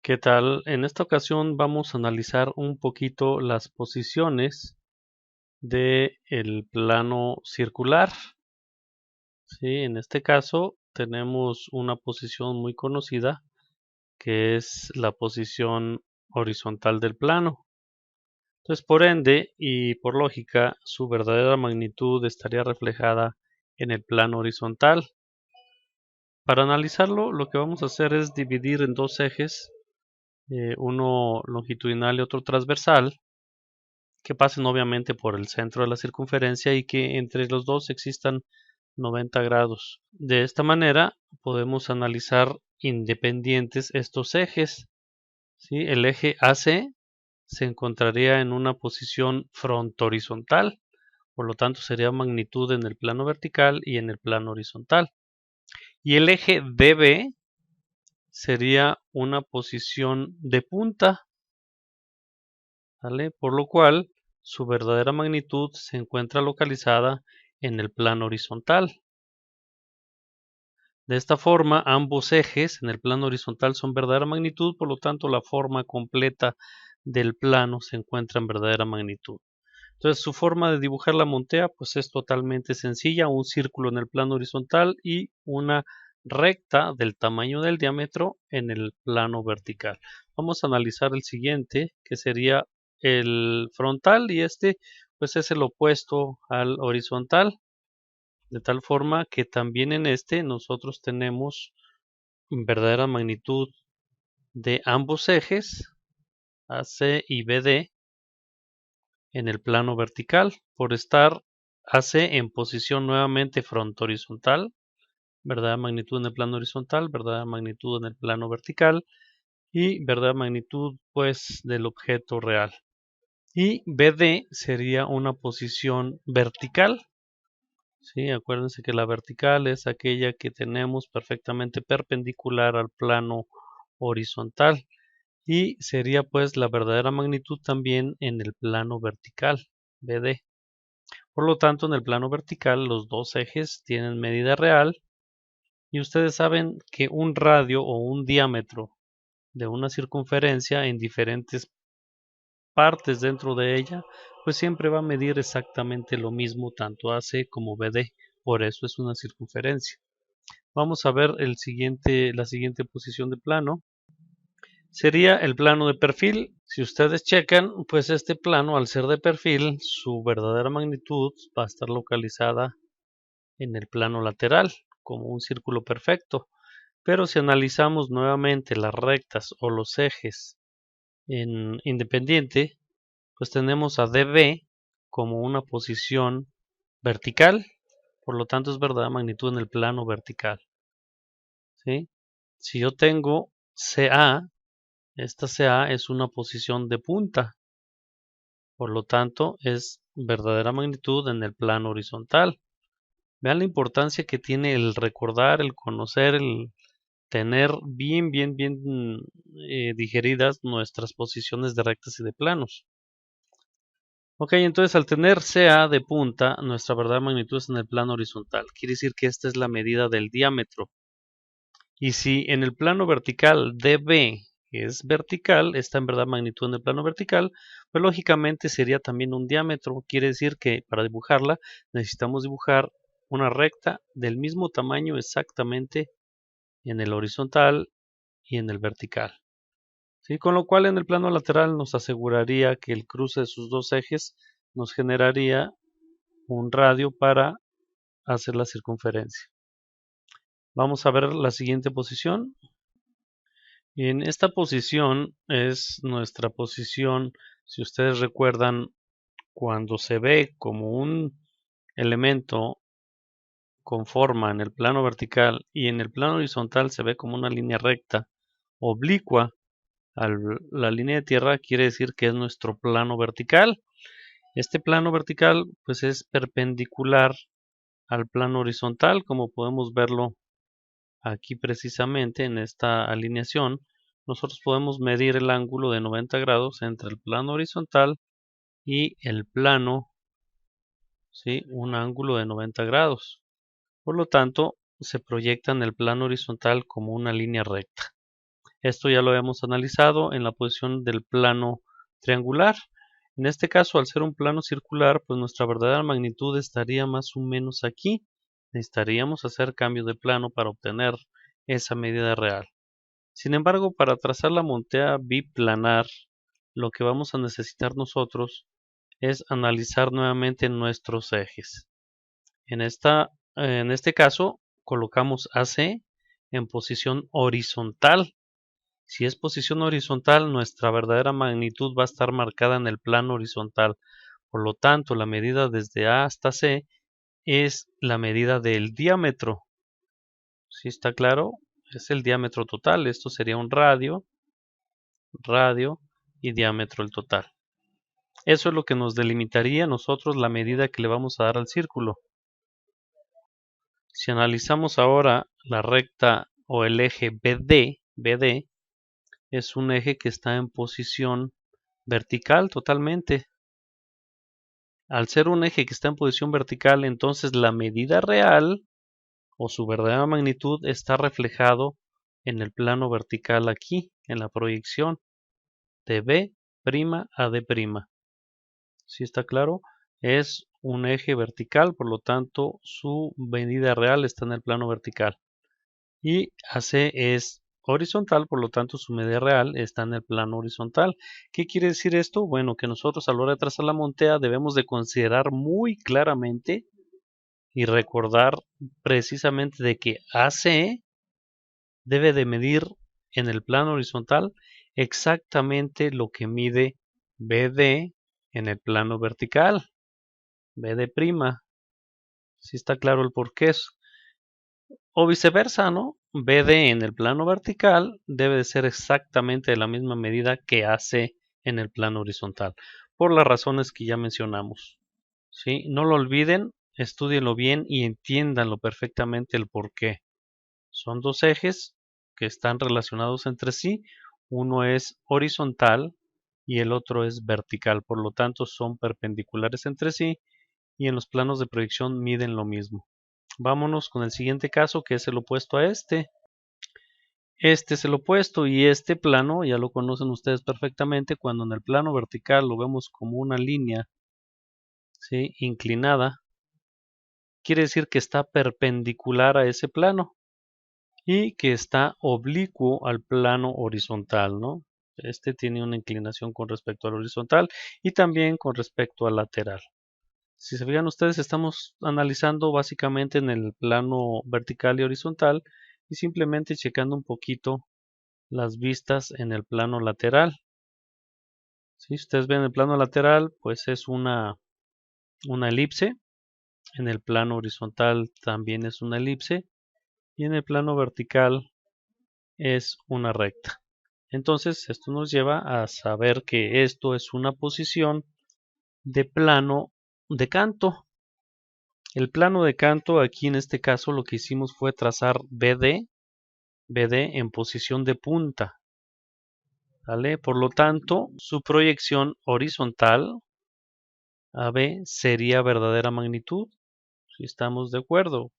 ¿Qué tal? En esta ocasión vamos a analizar un poquito las posiciones del plano circular. ¿Sí? En este caso tenemos una posición muy conocida que es la posición horizontal del plano. Entonces, por ende y por lógica, su verdadera magnitud estaría reflejada en el plano horizontal. Para analizarlo, lo que vamos a hacer es dividir en dos ejes, uno longitudinal y otro transversal, que pasen obviamente por el centro de la circunferencia y que entre los dos existan 90 grados. De esta manera podemos analizar independientes estos ejes. ¿Sí? El eje AC se encontraría en una posición frontohorizontal, por lo tanto sería magnitud en el plano vertical y en el plano horizontal. Y el eje DB sería una posición de punta, ¿vale? Por lo cual su verdadera magnitud se encuentra localizada en el plano horizontal. De esta forma, ambos ejes en el plano horizontal son verdadera magnitud, por lo tanto la forma completa del plano se encuentra en verdadera magnitud. Entonces su forma de dibujar la montea pues es totalmente sencilla, un círculo en el plano horizontal y una recta del tamaño del diámetro en el plano vertical. Vamos a analizar el siguiente, que sería el frontal, y este pues es el opuesto al horizontal, de tal forma que también en este nosotros tenemos verdadera magnitud de ambos ejes AC y BD en el plano vertical, por estar AC en posición nuevamente frontohorizontal, verdadera magnitud en el plano horizontal, verdadera magnitud en el plano vertical y verdadera magnitud pues del objeto real. Y BD sería una posición vertical. Sí, acuérdense que la vertical es aquella que tenemos perfectamente perpendicular al plano horizontal y sería pues la verdadera magnitud también en el plano vertical, BD. Por lo tanto, en el plano vertical los dos ejes tienen medida real y ustedes saben que un radio o un diámetro de una circunferencia en diferentes partes dentro de ella, pues siempre va a medir exactamente lo mismo tanto AC como BD, por eso es una circunferencia. Vamos a ver la siguiente posición de plano. Sería el plano de perfil. Si ustedes checan, pues este plano al ser de perfil, su verdadera magnitud va a estar localizada en el plano lateral, como un círculo perfecto. Pero si analizamos nuevamente las rectas o los ejes en independiente, pues tenemos a DB como una posición vertical, por lo tanto es verdadera magnitud en el plano vertical. ¿Sí? Si yo tengo CA, esta CA es una posición de punta, por lo tanto es verdadera magnitud en el plano horizontal. Vean la importancia que tiene el recordar, el conocer, el tener bien digeridas nuestras posiciones de rectas y de planos. Ok, entonces al tener CA de punta, nuestra verdadera magnitud es en el plano horizontal. Quiere decir que esta es la medida del diámetro. Y si en el plano vertical DB es vertical, está en verdad magnitud en el plano vertical, pues lógicamente sería también un diámetro. Quiere decir que para dibujarla necesitamos dibujar una recta del mismo tamaño exactamente en el horizontal y en el vertical. ¿Sí? Con lo cual en el plano lateral nos aseguraría que el cruce de sus dos ejes nos generaría un radio para hacer la circunferencia. Vamos a ver la siguiente posición. En esta posición es nuestra posición, si ustedes recuerdan, cuando se ve como un elemento con forma en el plano vertical y en el plano horizontal se ve como una línea recta oblicua a la línea de tierra, quiere decir que es nuestro plano vertical. Este plano vertical pues es perpendicular al plano horizontal, como podemos verlo aquí precisamente en esta alineación. Nosotros podemos medir el ángulo de 90 grados entre el plano horizontal y el plano, ¿sí? Un ángulo de 90 grados. Por lo tanto, se proyecta en el plano horizontal como una línea recta. Esto ya lo habíamos analizado en la posición del plano triangular. En este caso, al ser un plano circular, pues nuestra verdadera magnitud estaría más o menos aquí. Necesitaríamos hacer cambio de plano para obtener esa medida real. Sin embargo, para trazar la montea biplanar, lo que vamos a necesitar nosotros es analizar nuevamente nuestros ejes. En este caso, colocamos AC en posición horizontal. Si es posición horizontal, nuestra verdadera magnitud va a estar marcada en el plano horizontal. Por lo tanto, la medida desde A hasta C es la medida del diámetro. ¿Sí está claro? Es el diámetro total. Esto sería un radio y diámetro el total. Eso es lo que nos delimitaría a nosotros la medida que le vamos a dar al círculo. Si analizamos ahora la recta o el eje BD es un eje que está en posición vertical totalmente. Al ser un eje que está en posición vertical, entonces la medida real o su verdadera magnitud está reflejado en el plano vertical aquí, en la proyección de B' a D'. ¿Sí está claro? Es un eje vertical, por lo tanto su medida real está en el plano vertical. Y AC es horizontal, por lo tanto su medida real está en el plano horizontal. ¿Qué quiere decir esto? Bueno, que nosotros a la hora de trazar la montea debemos de considerar muy claramente y recordar precisamente de que AC debe de medir en el plano horizontal exactamente lo que mide BD en el plano vertical. BD'. Si está claro el porqué. O viceversa, ¿no? BD en el plano vertical debe de ser exactamente de la misma medida que AC en el plano horizontal, por las razones que ya mencionamos. ¿Sí? No lo olviden, estúdienlo bien y entiéndanlo perfectamente el porqué. Son dos ejes que están relacionados entre sí. Uno es horizontal y el otro es vertical, por lo tanto son perpendiculares entre sí y en los planos de proyección miden lo mismo. Vámonos con el siguiente caso, que es el opuesto a este. Este es el opuesto y este plano ya lo conocen ustedes perfectamente. Cuando en el plano vertical lo vemos como una línea, ¿sí?, inclinada, quiere decir que está perpendicular a ese plano y que está oblicuo al plano horizontal, ¿no? Este tiene una inclinación con respecto al horizontal y también con respecto al lateral. Si se fijan ustedes, estamos analizando básicamente en el plano vertical y horizontal y simplemente checando un poquito las vistas en el plano lateral. Si ustedes ven el plano lateral, pues es una elipse. En el plano horizontal también es una elipse y en el plano vertical es una recta. Entonces, esto nos lleva a saber que esto es una posición de plano de canto. El plano de canto, aquí en este caso lo que hicimos fue trazar BD en posición de punta, ¿vale? Por lo tanto, su proyección horizontal AB sería verdadera magnitud, si estamos de acuerdo.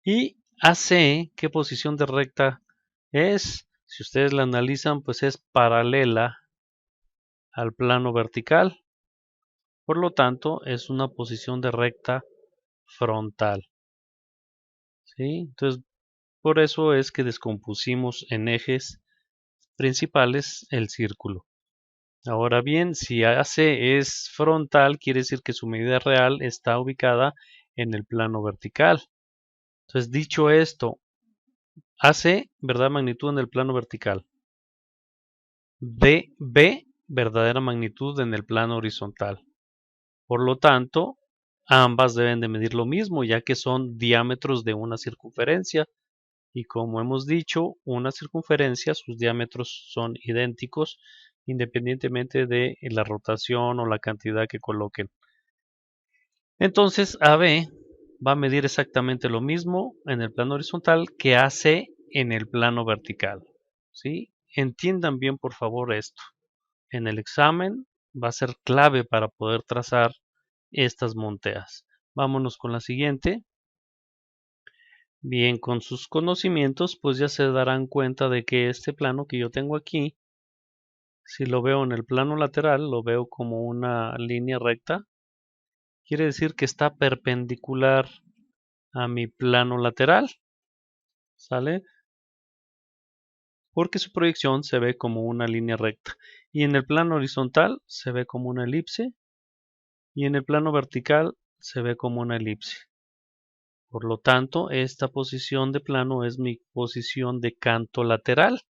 Y AC, ¿qué posición de recta es? Si ustedes la analizan, pues es paralela al plano vertical. Por lo tanto, es una posición de recta frontal. ¿Sí? Entonces, por eso es que descompusimos en ejes principales el círculo. Ahora bien, si AC es frontal, quiere decir que su medida real está ubicada en el plano vertical. Entonces, dicho esto, AC, verdadera magnitud en el plano vertical. DB, verdadera magnitud en el plano horizontal. Por lo tanto, ambas deben de medir lo mismo, ya que son diámetros de una circunferencia. Y como hemos dicho, una circunferencia, sus diámetros son idénticos, independientemente de la rotación o la cantidad que coloquen. Entonces, AB va a medir exactamente lo mismo en el plano horizontal que AC en el plano vertical. ¿Sí? Entiendan bien, por favor, esto. En el examen va a ser clave para poder trazar estas monteas. Vámonos con la siguiente. Bien, con sus conocimientos, pues ya se darán cuenta de que este plano que yo tengo aquí, si lo veo en el plano lateral, lo veo como una línea recta. Quiere decir que está perpendicular a mi plano lateral, ¿sale? Porque su proyección se ve como una línea recta. Y en el plano horizontal se ve como una elipse. Y en el plano vertical se ve como una elipse. Por lo tanto, esta posición de plano es mi posición de canto lateral.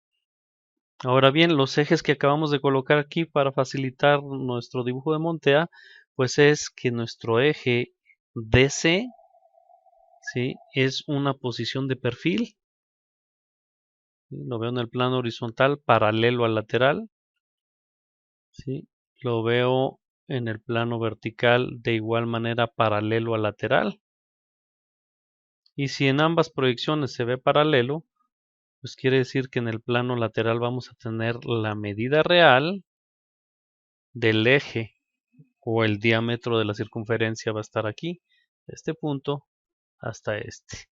Ahora bien, los ejes que acabamos de colocar aquí para facilitar nuestro dibujo de montea, pues es que nuestro eje DC, ¿sí?, es una posición de perfil. ¿Sí? Lo veo en el plano horizontal paralelo al lateral. ¿Sí? Lo veo en el plano vertical de igual manera paralelo al lateral. Y si en ambas proyecciones se ve paralelo, pues quiere decir que en el plano lateral vamos a tener la medida real del eje o el diámetro de la circunferencia va a estar aquí, de este punto hasta este,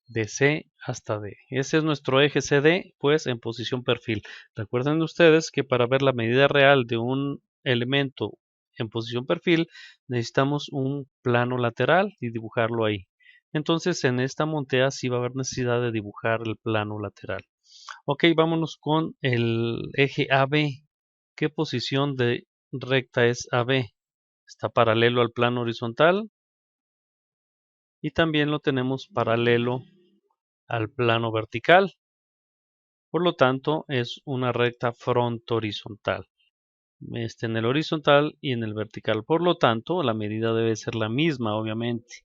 de C hasta D. Ese es nuestro eje CD, pues en posición perfil. Recuerden ustedes que para ver la medida real de un elemento en posición perfil necesitamos un plano lateral y dibujarlo ahí. Entonces en esta montea sí va a haber necesidad de dibujar el plano lateral. Ok, vámonos con el eje AB. ¿Qué posición de recta es AB? Está paralelo al plano horizontal y también lo tenemos paralelo al plano vertical. Por lo tanto, es una recta fronto horizontal. En el horizontal y en el vertical. Por lo tanto, la medida debe ser la misma, obviamente.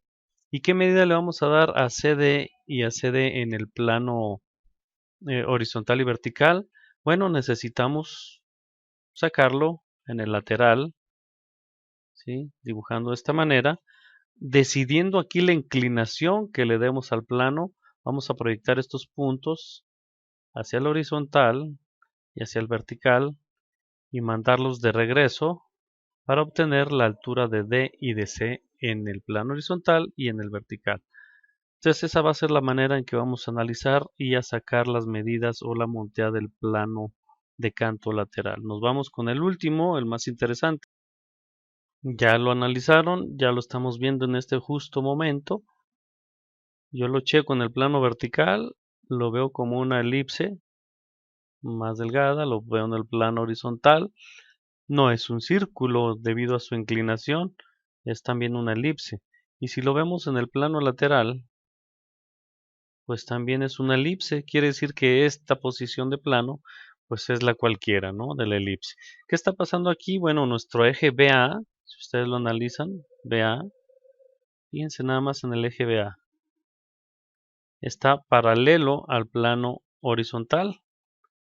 ¿Y qué medida le vamos a dar a CD y a CD en el plano horizontal y vertical? Bueno, necesitamos sacarlo en el lateral, ¿sí?, dibujando de esta manera. Decidiendo aquí la inclinación que le demos al plano, vamos a proyectar estos puntos hacia el horizontal y hacia el vertical y mandarlos de regreso para obtener la altura de D y de C en el plano horizontal y en el vertical. Entonces esa va a ser la manera en que vamos a analizar y a sacar las medidas o la montea del plano de canto lateral. Nos vamos con el último, el más interesante. Ya lo analizaron, ya lo estamos viendo en este justo momento. Yo lo checo en el plano vertical, lo veo como una elipse más delgada, lo veo en el plano horizontal. No es un círculo debido a su inclinación, es también una elipse. Y si lo vemos en el plano lateral, pues también es una elipse. Quiere decir que esta posición de plano, pues es la cualquiera, ¿no?, de la elipse. ¿Qué está pasando aquí? Bueno, nuestro eje BA, si ustedes lo analizan, BA, fíjense nada más en el eje BA. Está paralelo al plano horizontal.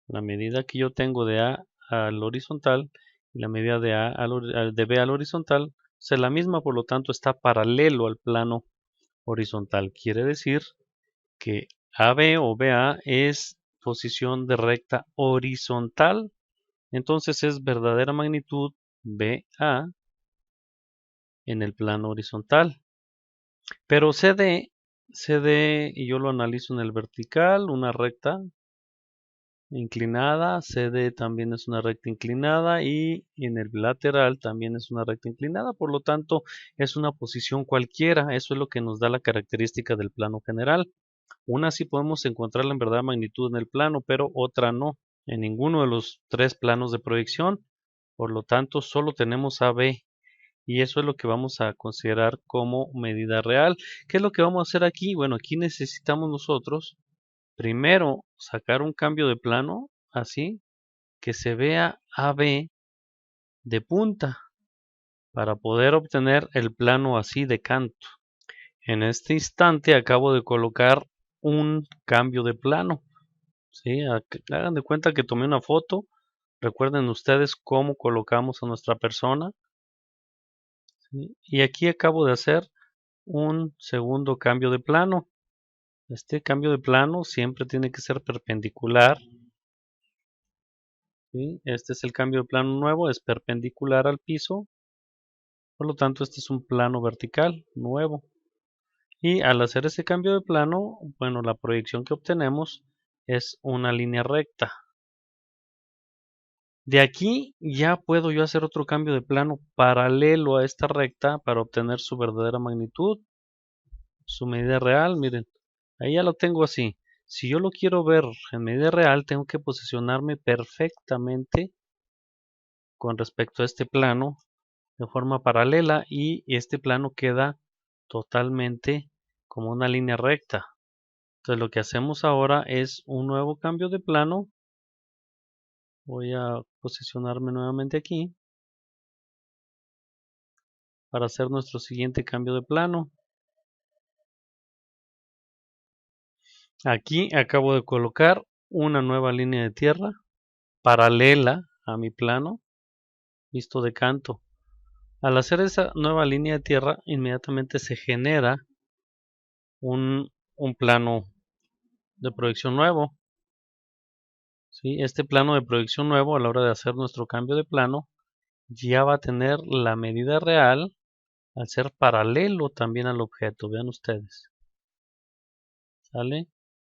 La medida que yo tengo de A al horizontal y la medida de, de B al horizontal es la misma, por lo tanto está paralelo al plano horizontal. Quiere decir que AB o BA es posición de recta horizontal. Entonces es verdadera magnitud BA en el plano horizontal. Pero CD, y yo lo analizo en el vertical, una recta inclinada, CD también es una recta inclinada y en el lateral también es una recta inclinada, por lo tanto es una posición cualquiera, eso es lo que nos da la característica del plano general. Una sí podemos encontrarla en verdad magnitud en el plano, pero otra no, en ninguno de los tres planos de proyección, por lo tanto solo tenemos AB y eso es lo que vamos a considerar como medida real. ¿Qué es lo que vamos a hacer aquí? Bueno, aquí necesitamos nosotros primero sacar un cambio de plano, así, que se vea AB de punta, para poder obtener el plano así de canto. En este instante acabo de colocar un cambio de plano, ¿sí? Hagan de cuenta que tomé una foto. Recuerden ustedes cómo colocamos a nuestra persona, ¿sí? Y aquí acabo de hacer un segundo cambio de plano. Este cambio de plano siempre tiene que ser perpendicular, ¿sí? Este es el cambio de plano nuevo, es perpendicular al piso, por lo tanto este es un plano vertical nuevo. Y al hacer ese cambio de plano, bueno, la proyección que obtenemos es una línea recta. De aquí ya puedo yo hacer otro cambio de plano paralelo a esta recta para obtener su verdadera magnitud, su medida real. Miren, ahí ya lo tengo así. Si yo lo quiero ver en medida real, tengo que posicionarme perfectamente con respecto a este plano de forma paralela, y este plano queda totalmente como una línea recta. Entonces lo que hacemos ahora es un nuevo cambio de plano. Voy a posicionarme nuevamente aquí para hacer nuestro siguiente cambio de plano. Aquí acabo de colocar una nueva línea de tierra paralela a mi plano visto de canto. Al hacer esa nueva línea de tierra, inmediatamente se genera un plano de proyección nuevo. ¿Sí? Este plano de proyección nuevo, a la hora de hacer nuestro cambio de plano, ya va a tener la medida real al ser paralelo también al objeto. Vean ustedes. ¿Sale?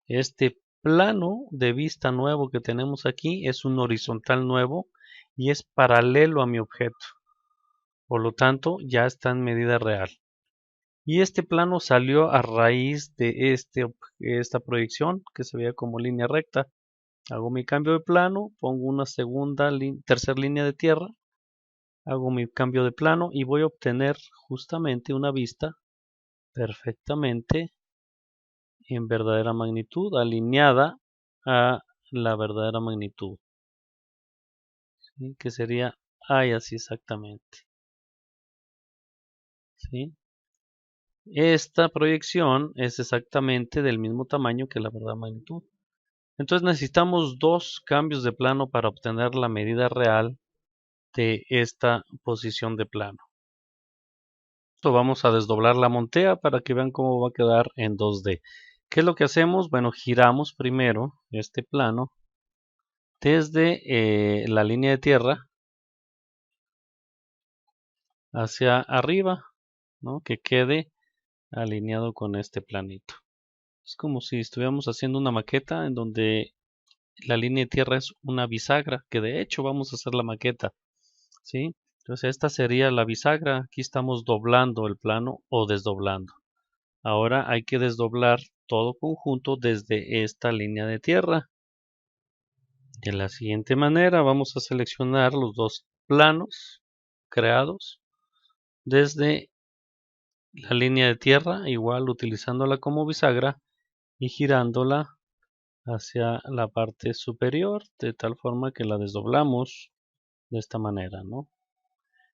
Este plano de vista nuevo que tenemos aquí es un horizontal nuevo y es paralelo a mi objeto. Por lo tanto, ya está en medida real. Y este plano salió a raíz de esta proyección que se veía como línea recta. Hago mi cambio de plano, pongo una tercera línea de tierra, hago mi cambio de plano y voy a obtener justamente una vista perfectamente en verdadera magnitud, alineada a la verdadera magnitud, ¿sí? Que sería ahí así exactamente, ¿sí? Esta proyección es exactamente del mismo tamaño que la verdadera magnitud. Entonces necesitamos dos cambios de plano para obtener la medida real de esta posición de plano. Vamos a desdoblar la montea para que vean cómo va a quedar en 2D. ¿Qué es lo que hacemos? Bueno, giramos primero este plano desde la línea de tierra hacia arriba, ¿no? Que quede alineado con este planito. Es como si estuviéramos haciendo una maqueta en donde la línea de tierra es una bisagra, que de hecho vamos a hacer la maqueta, ¿sí? Entonces esta sería la bisagra. Aquí estamos doblando el plano o desdoblando. Ahora hay que desdoblar todo conjunto desde esta línea de tierra. De la siguiente manera vamos a seleccionar los dos planos creados desde la línea de tierra, igual utilizándola como bisagra y girándola hacia la parte superior de tal forma que la desdoblamos de esta manera, ¿no?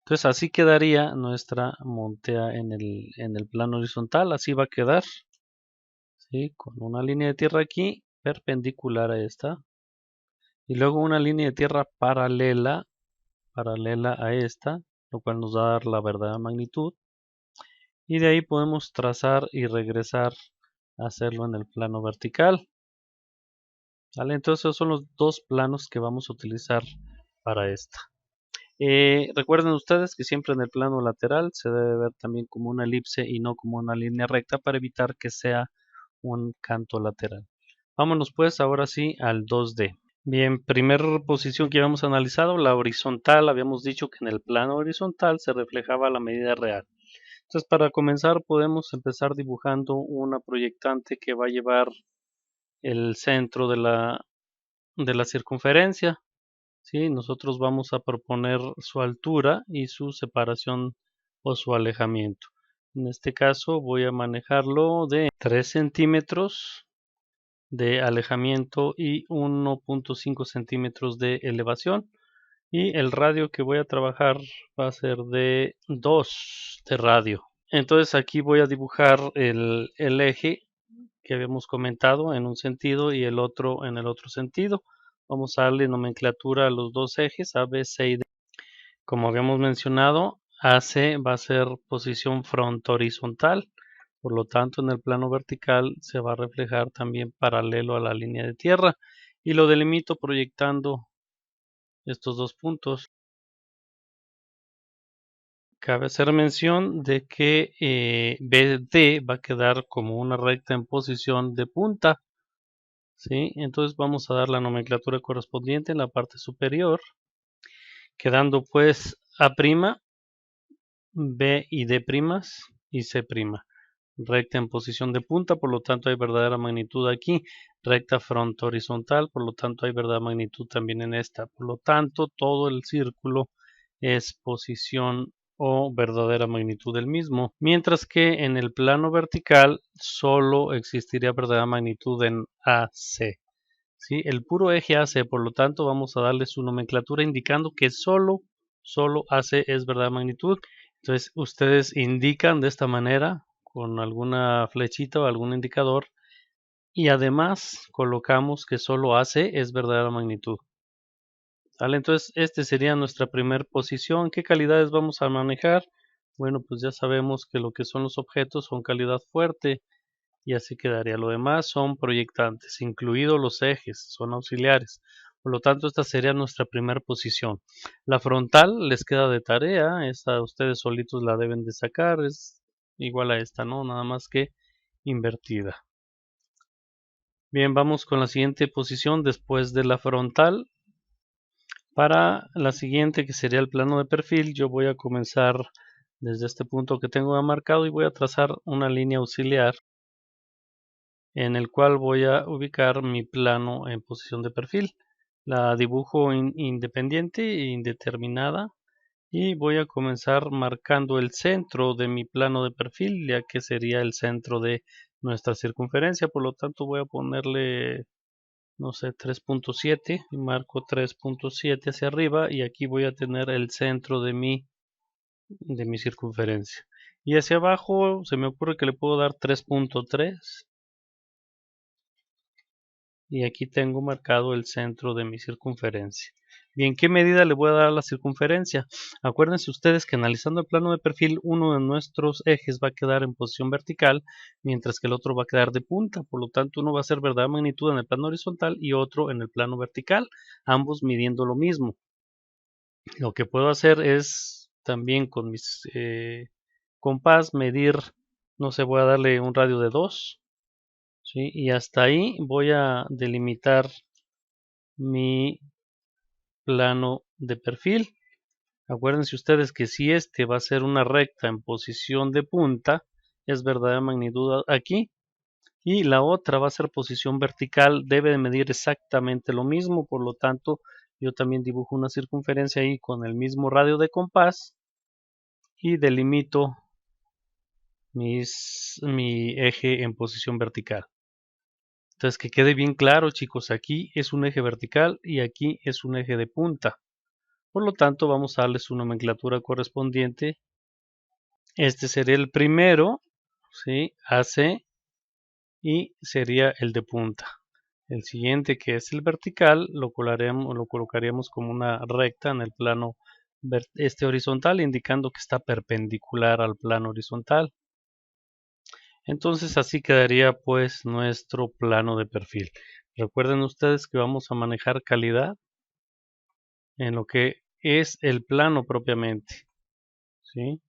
Entonces así quedaría nuestra montea en el plano horizontal. Así va a quedar, ¿sí? Con una línea de tierra aquí perpendicular a esta y luego una línea de tierra paralela a esta, lo cual nos va a dar la verdadera magnitud, y de ahí podemos trazar y regresar a hacerlo en el plano vertical. ¿Vale? Entonces esos son los dos planos que vamos a utilizar para esta. Recuerden ustedes que siempre en el plano lateral se debe ver también como una elipse y no como una línea recta para evitar que sea un canto lateral. Vámonos pues ahora sí al 2D. Bien, primera posición que habíamos analizado, la horizontal. Habíamos dicho que en el plano horizontal se reflejaba la medida real. Entonces, para comenzar podemos empezar dibujando una proyectante que va a llevar el centro de la circunferencia. ¿Sí? Nosotros vamos a proponer su altura y su separación o su alejamiento. En este caso voy a manejarlo de 3 centímetros de alejamiento y 1.5 centímetros de elevación, y el radio que voy a trabajar va a ser de 2 de radio. Entonces aquí voy a dibujar el eje que habíamos comentado en un sentido y el otro en el otro sentido. Vamos a darle nomenclatura a los dos ejes A, B, C y D. Como habíamos mencionado, AC va a ser posición fronto horizontal, por lo tanto en el plano vertical se va a reflejar también paralelo a la línea de tierra, y lo delimito proyectando estos dos puntos. Cabe hacer mención de que BD va a quedar como una recta en posición de punta, ¿sí? Entonces vamos a dar la nomenclatura correspondiente en la parte superior, quedando pues A', B y D' y C'. Recta en posición de punta, por lo tanto hay verdadera magnitud aquí. Recta fronto horizontal, por lo tanto hay verdadera magnitud también en esta. Por lo tanto, todo el círculo es posición o verdadera magnitud del mismo. Mientras que en el plano vertical solo existiría verdadera magnitud en AC. ¿Sí? El puro eje AC, por lo tanto, vamos a darle su nomenclatura indicando que solo AC es verdadera magnitud. Entonces, ustedes indican de esta manera con alguna flechita o algún indicador y además colocamos que solo AC es verdadera magnitud. ¿Vale? Entonces, este sería nuestra primera posición. ¿Qué calidades vamos a manejar? Bueno, pues ya sabemos que lo que son los objetos son calidad fuerte y así quedaría. Lo demás son proyectantes, incluidos los ejes, son auxiliares. Por lo tanto, esta sería nuestra primera posición. La frontal les queda de tarea, esta ustedes solitos la deben de sacar, es igual a esta, ¿no? Nada más que invertida. Bien, vamos con la siguiente posición después de la frontal. Para la siguiente, que sería el plano de perfil, yo voy a comenzar desde este punto que tengo marcado y voy a trazar una línea auxiliar en el cual voy a ubicar mi plano en posición de perfil. La dibujo independiente e indeterminada y voy a comenzar marcando el centro de mi plano de perfil, ya que sería el centro de nuestra circunferencia. Por lo tanto, voy a ponerle, no sé, 3.7 y marco 3.7 hacia arriba y aquí voy a tener el centro de mi circunferencia. Y hacia abajo se me ocurre que le puedo dar 3.3 y aquí tengo marcado el centro de mi circunferencia. Bien, ¿qué medida le voy a dar a la circunferencia? Acuérdense ustedes que analizando el plano de perfil, uno de nuestros ejes va a quedar en posición vertical, mientras que el otro va a quedar de punta. Por lo tanto, uno va a ser verdadera magnitud en el plano horizontal y otro en el plano vertical, ambos midiendo lo mismo. Lo que puedo hacer es también con mis compás medir, no sé, voy a darle un radio de 2. ¿Sí? Y hasta ahí voy a delimitar mi plano de perfil. Acuérdense ustedes que si este va a ser una recta en posición de punta, es verdadera magnitud aquí, y la otra va a ser posición vertical, debe de medir exactamente lo mismo, por lo tanto yo también dibujo una circunferencia ahí con el mismo radio de compás y delimito mi eje en posición vertical. Entonces, que quede bien claro, chicos, aquí es un eje vertical y aquí es un eje de punta. Por lo tanto, vamos a darle su nomenclatura correspondiente. Este sería el primero, ¿sí? AC, y sería el de punta. El siguiente, que es el vertical, lo colocaríamos como una recta en el plano horizontal, indicando que está perpendicular al plano horizontal. Entonces así quedaría pues nuestro plano de perfil. Recuerden ustedes que vamos a manejar calidad en lo que es el plano propiamente, ¿sí?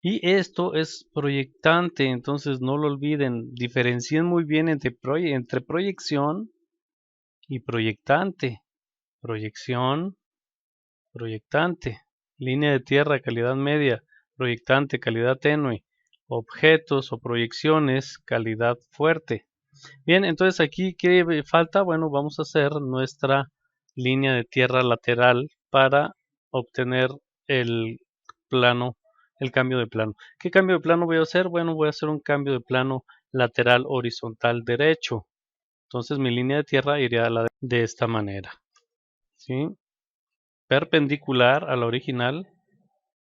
Y esto es proyectante, entonces no lo olviden, diferencien muy bien entre proyección y proyectante. Proyección, proyectante. Línea de tierra, calidad media. Proyectante, calidad tenue. Objetos o proyecciones, calidad fuerte. Bien, entonces aquí, ¿qué falta? Bueno, vamos a hacer nuestra línea de tierra lateral para obtener el plano, el cambio de plano. ¿Qué cambio de plano voy a hacer? Bueno, voy a hacer un cambio de plano lateral horizontal derecho. Entonces mi línea de tierra iría de esta manera, ¿sí? Perpendicular a la original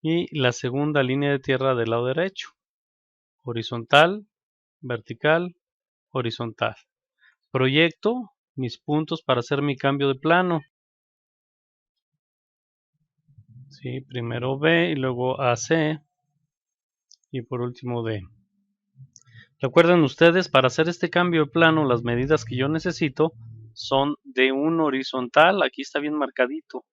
y la segunda línea de tierra del lado derecho. Horizontal, vertical, horizontal. Proyecto mis puntos para hacer mi cambio de plano. ¿Sí? Primero B y luego AC y por último D. Recuerden ustedes, para hacer este cambio de plano, las medidas que yo necesito son de un horizontal. Aquí está bien marcadito.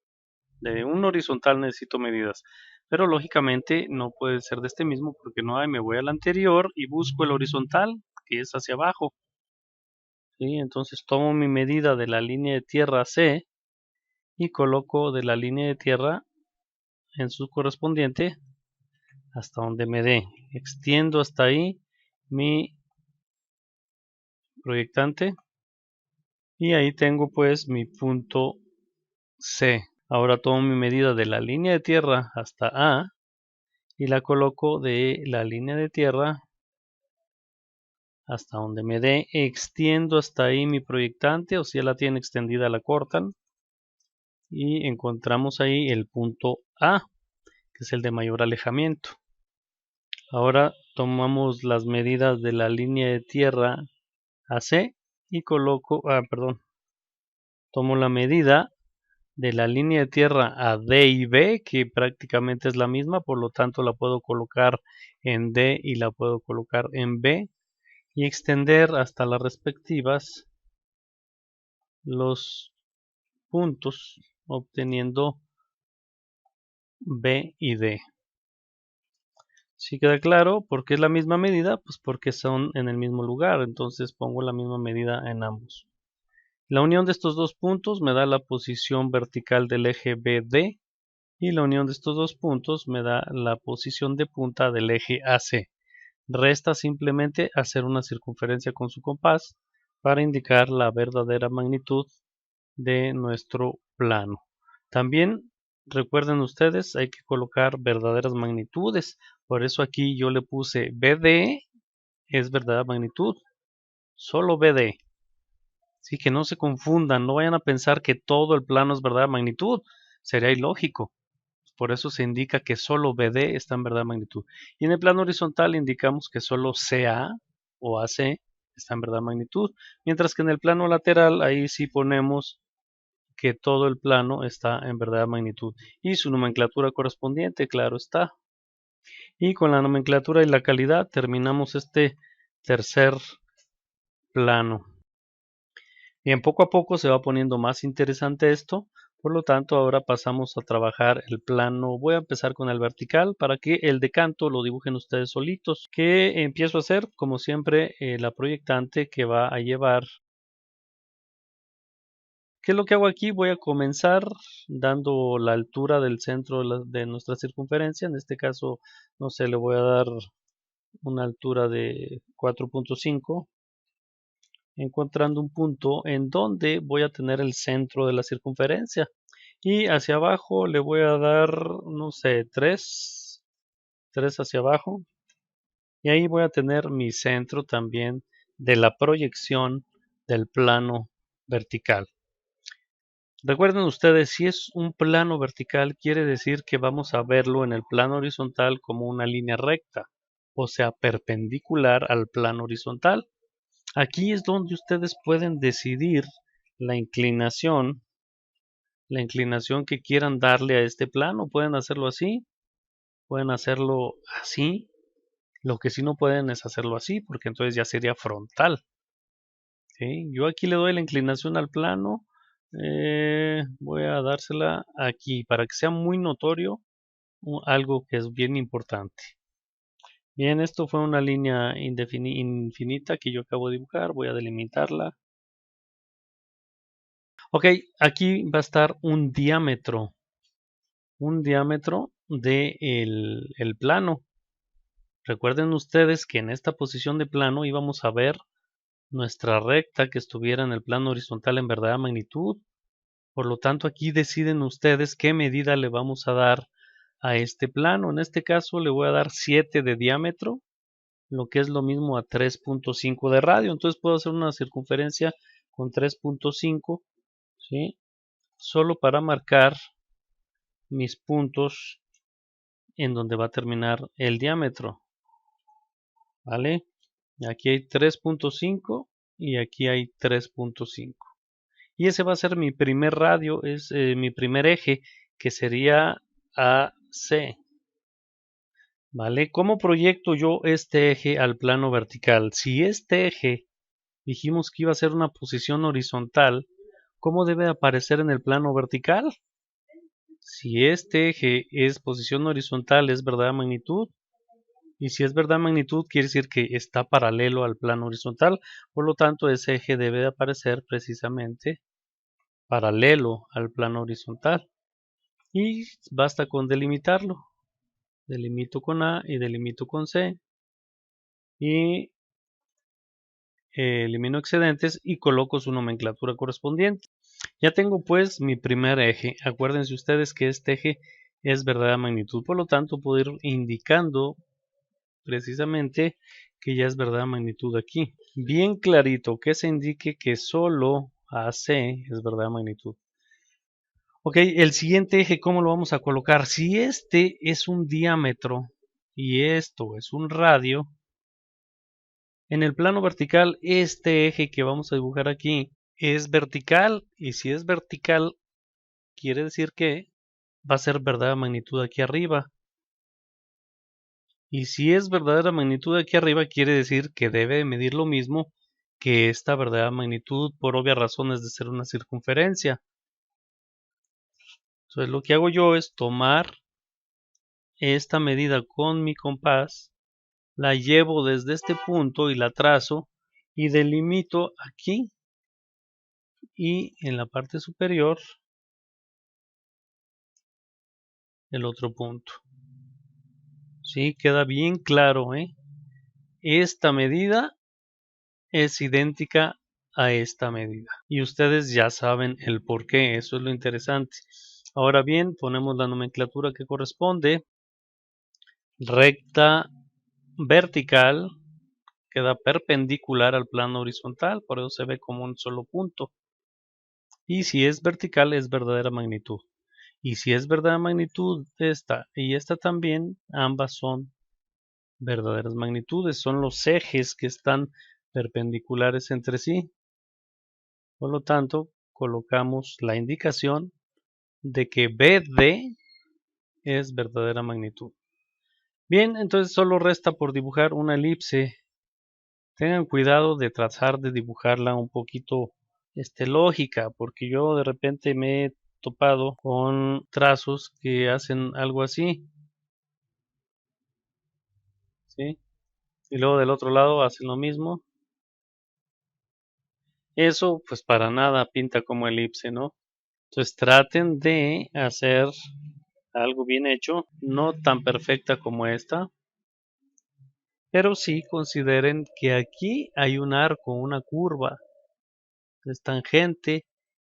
De un horizontal necesito medidas. pero lógicamente no puede ser de este mismo porque no hay, me voy al anterior y busco el horizontal, que es hacia abajo. ¿Sí? Entonces tomo mi medida de la línea de tierra C y coloco de la línea de tierra en su correspondiente hasta donde me dé. Extiendo hasta ahí mi proyectante y ahí tengo pues mi punto C. Ahora tomo mi medida de la línea de tierra hasta A y la coloco de la línea de tierra hasta donde me dé. Extiendo hasta ahí mi proyectante, o si ya la tiene extendida la cortan y encontramos ahí el punto A, que es el de mayor alejamiento. Ahora tomamos las medidas de la línea de tierra AC y tomo la medida de la línea de tierra a D y B, que prácticamente es la misma, por lo tanto la puedo colocar en D y la puedo colocar en B y extender hasta las respectivas los puntos, obteniendo B y D. Si queda claro, ¿por qué es la misma medida? Pues porque son en el mismo lugar, entonces pongo la misma medida en ambos. La unión de estos dos puntos me da la posición vertical del eje BD y la unión de estos dos puntos me da la posición de punta del eje AC. Resta simplemente hacer una circunferencia con su compás para indicar la verdadera magnitud de nuestro plano. También recuerden ustedes, hay que colocar verdaderas magnitudes. Por eso aquí yo le puse BD es verdadera magnitud, solo BD. Así que no se confundan, no vayan a pensar que todo el plano es verdadera magnitud, sería ilógico. Por eso se indica que solo BD está en verdadera magnitud. Y en el plano horizontal indicamos que solo CA o AC está en verdadera magnitud, mientras que en el plano lateral ahí sí ponemos que todo el plano está en verdadera magnitud y su nomenclatura correspondiente, claro está. Y con la nomenclatura y la calidad terminamos este tercer plano. Bien, poco a poco se va poniendo más interesante esto, por lo tanto ahora pasamos a trabajar el plano. Voy a empezar con el vertical para que el decanto lo dibujen ustedes solitos. ¿Qué empiezo a hacer? Como siempre, la proyectante que va a llevar. ¿Qué es lo que hago aquí? Voy a comenzar dando la altura del centro de nuestra circunferencia. En este caso, no sé, le voy a dar una altura de 4.5, encontrando un punto en donde voy a tener el centro de la circunferencia. Y hacia abajo le voy a dar, no sé, 3 hacia abajo. Y ahí voy a tener mi centro también de la proyección del plano vertical. Recuerden ustedes, si es un plano vertical, quiere decir que vamos a verlo en el plano horizontal como una línea recta, o sea, perpendicular al plano horizontal. Aquí es donde ustedes pueden decidir la inclinación que quieran darle a este plano. Pueden hacerlo así, pueden hacerlo así. Lo que sí no pueden es hacerlo así, porque entonces ya sería frontal. ¿Sí? Yo aquí le doy la inclinación al plano. Voy a dársela aquí para que sea muy notorio algo que es bien importante. Bien, esto fue una línea infinita que yo acabo de dibujar. Voy a delimitarla. Ok, aquí va a estar un diámetro de el plano. Recuerden ustedes que en esta posición de plano íbamos a ver nuestra recta que estuviera en el plano horizontal en verdadera magnitud. Por lo tanto, aquí deciden ustedes qué medida le vamos a dar a este plano. En este caso le voy a dar 7 de diámetro, lo que es lo mismo a 3.5 de radio. Entonces puedo hacer una circunferencia con 3.5, ¿sí? Solo para marcar mis puntos en donde va a terminar el diámetro. ¿Vale? Aquí hay 3.5 y aquí hay 3.5. Y ese va a ser mi primer radio, es mi primer eje, que sería AC. ¿Vale? ¿Cómo proyecto yo este eje al plano vertical? Si este eje dijimos que iba a ser una posición horizontal, ¿cómo debe aparecer en el plano vertical? Si este eje es posición horizontal, es verdadera magnitud. Y si es verdadera magnitud, quiere decir que está paralelo al plano horizontal. Por lo tanto, ese eje debe de aparecer precisamente paralelo al plano horizontal. Y basta con delimitarlo. Delimito con A y delimito con C. Y elimino excedentes y coloco su nomenclatura correspondiente. Ya tengo pues mi primer eje. Acuérdense ustedes que este eje es verdadera magnitud. Por lo tanto, puedo ir indicando precisamente que ya es verdadera magnitud aquí. Bien clarito que se indique que solo AC es verdadera magnitud. Ok, el siguiente eje, ¿cómo lo vamos a colocar? Si este es un diámetro y esto es un radio, en el plano vertical, este eje que vamos a dibujar aquí es vertical, y si es vertical, quiere decir que va a ser verdadera magnitud aquí arriba. Y si es verdadera magnitud aquí arriba, quiere decir que debe medir lo mismo que esta verdadera magnitud, por obvias razones de ser una circunferencia. Entonces lo que hago yo es tomar esta medida con mi compás, la llevo desde este punto y la trazo y delimito aquí y en la parte superior el otro punto. Sí, queda bien claro, ¿eh? Esta medida es idéntica a esta medida. Y ustedes ya saben el por qué, eso es lo interesante. Ahora bien, ponemos la nomenclatura que corresponde. Recta vertical queda perpendicular al plano horizontal, por eso se ve como un solo punto. Y si es vertical es verdadera magnitud. Y si es verdadera magnitud esta y esta también, ambas son verdaderas magnitudes, son los ejes que están perpendiculares entre sí. Por lo tanto, colocamos la indicación de que BD es verdadera magnitud. Bien, entonces solo resta por dibujar una elipse. Tengan cuidado de tratar de dibujarla un poquito lógica, porque yo de repente me he topado con trazos que hacen algo así, ¿sí? Y luego del otro lado hacen lo mismo. Eso pues para nada pinta como elipse, ¿no? Entonces traten de hacer algo bien hecho, no tan perfecta como esta, pero sí consideren que aquí hay un arco, una curva, es tangente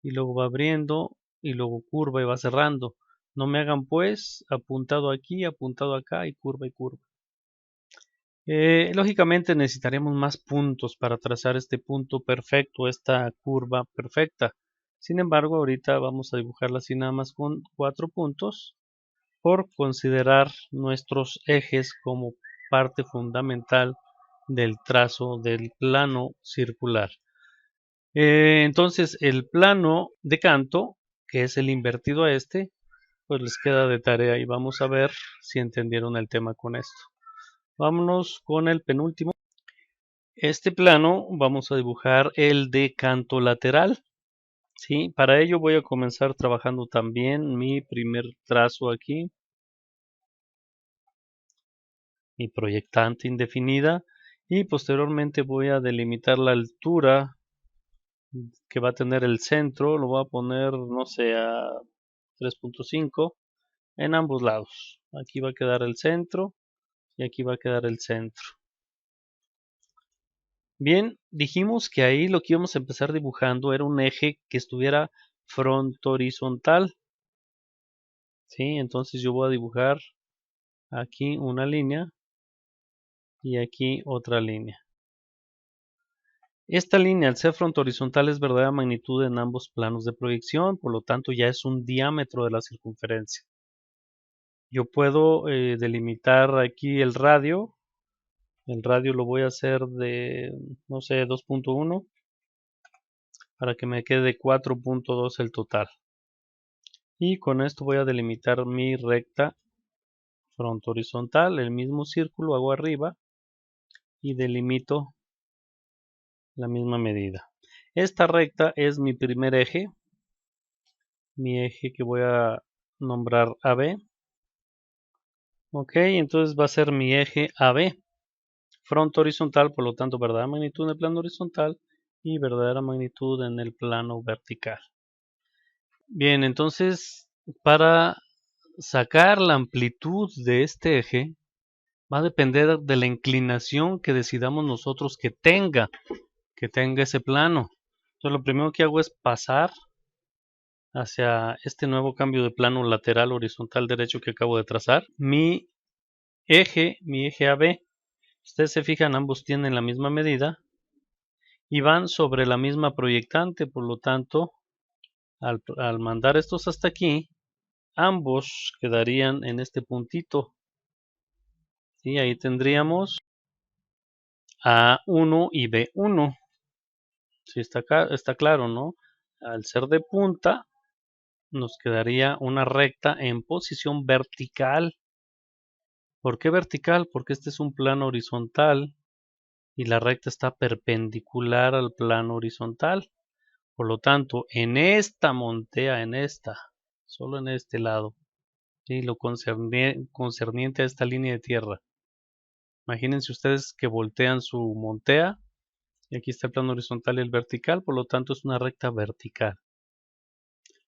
y luego va abriendo y luego curva y va cerrando. No me hagan pues apuntado aquí, apuntado acá y curva y curva. Lógicamente necesitaremos más puntos para trazar este punto perfecto, esta curva perfecta. Sin embargo, ahorita vamos a dibujarla así nada más con 4 puntos por considerar nuestros ejes como parte fundamental del trazo del plano circular. Entonces el plano de canto, que es el invertido a este, pues les queda de tarea y vamos a ver si entendieron el tema con esto. Vámonos con el penúltimo. Este plano vamos a dibujar el de canto lateral. ¿Sí? Para ello voy a comenzar trabajando también mi primer trazo aquí, mi proyectante indefinida, y posteriormente voy a delimitar la altura que va a tener el centro, lo voy a poner, no sé, a 3.5 en ambos lados. Aquí va a quedar el centro y aquí va a quedar el centro. Bien, dijimos que ahí lo que íbamos a empezar dibujando era un eje que estuviera fronto horizontal. ¿Sí? Entonces yo voy a dibujar aquí una línea y aquí otra línea. Esta línea al ser fronto horizontal es verdadera magnitud en ambos planos de proyección, por lo tanto ya es un diámetro de la circunferencia. Yo puedo delimitar aquí el radio lo voy a hacer de, no sé, 2.1 para que me quede 4.2 el total. Y con esto voy a delimitar mi recta fronto horizontal, el mismo círculo hago arriba y delimito la misma medida. Esta recta es mi primer eje, mi eje que voy a nombrar AB. Ok, entonces va a ser mi eje AB. Fronto horizontal, por lo tanto, verdadera magnitud en el plano horizontal y verdadera magnitud en el plano vertical. Bien, entonces, para sacar la amplitud de este eje, va a depender de la inclinación que decidamos nosotros que tenga ese plano. Entonces, lo primero que hago es pasar hacia este nuevo cambio de plano lateral horizontal derecho que acabo de trazar. Mi eje AB, ustedes se fijan, ambos tienen la misma medida y van sobre la misma proyectante, por lo tanto, al mandar estos hasta aquí, ambos quedarían en este puntito. Y ahí tendríamos A1 y B1. Sí, está claro, ¿no? Al ser de punta, nos quedaría una recta en posición vertical. ¿Por qué vertical? Porque este es un plano horizontal y la recta está perpendicular al plano horizontal. Por lo tanto, en esta montea, solo en este lado, ¿sí? Lo concerniente a esta línea de tierra. Imagínense ustedes que voltean su montea y aquí está el plano horizontal y el vertical, por lo tanto es una recta vertical.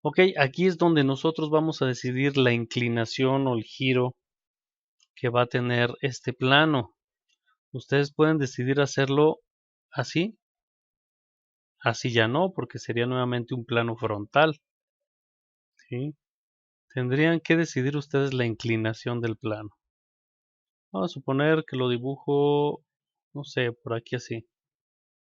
Ok, aquí es donde nosotros vamos a decidir la inclinación o el giro que va a tener este plano. Ustedes pueden decidir hacerlo así, así ya no, porque sería nuevamente un plano frontal, ¿sí? Tendrían que decidir ustedes la inclinación del plano. Vamos a suponer que lo dibujo, no sé, por aquí así.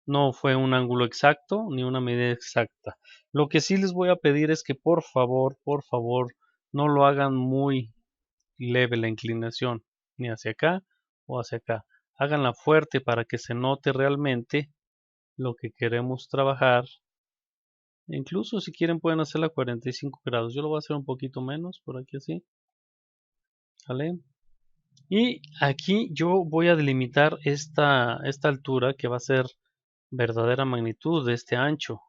No fue un ángulo exacto ni una medida exacta. Lo que sí les voy a pedir es que por favor, no lo hagan muy leve la inclinación, ni hacia acá o hacia acá. Háganla fuerte para que se note realmente lo que queremos trabajar. Incluso si quieren pueden hacerla a 45 grados. Yo lo voy a hacer un poquito menos, por aquí así. ¿Vale? Y aquí yo voy a delimitar esta altura que va a ser verdadera magnitud de este ancho.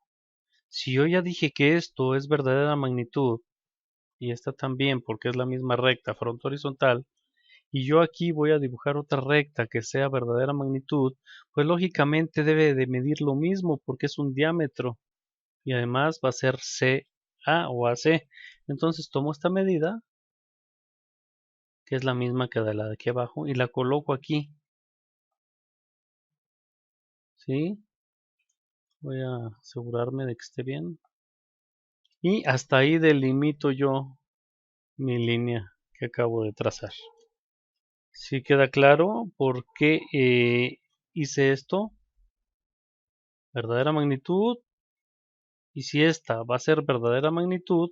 Si yo ya dije que esto es verdadera magnitud y esta también porque es la misma recta fronto horizontal, y yo aquí voy a dibujar otra recta que sea verdadera magnitud, pues lógicamente debe de medir lo mismo porque es un diámetro y además va a ser CA o AC. Entonces tomo esta medida, que es la misma que de la de aquí abajo, y la coloco aquí. ¿Sí? Voy a asegurarme de que esté bien. Y hasta ahí delimito yo mi línea que acabo de trazar. ¿Sí queda claro por qué hice esto? Verdadera magnitud. Y si esta va a ser verdadera magnitud,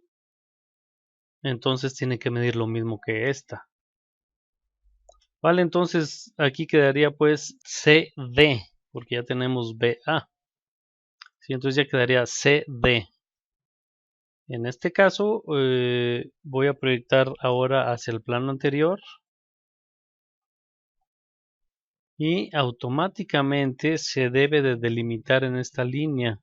entonces tiene que medir lo mismo que esta. Vale, entonces aquí quedaría pues CD, porque ya tenemos BA. ¿Sí? Entonces ya quedaría CD. En este caso voy a proyectar ahora hacia el plano anterior y automáticamente se debe de delimitar en esta línea.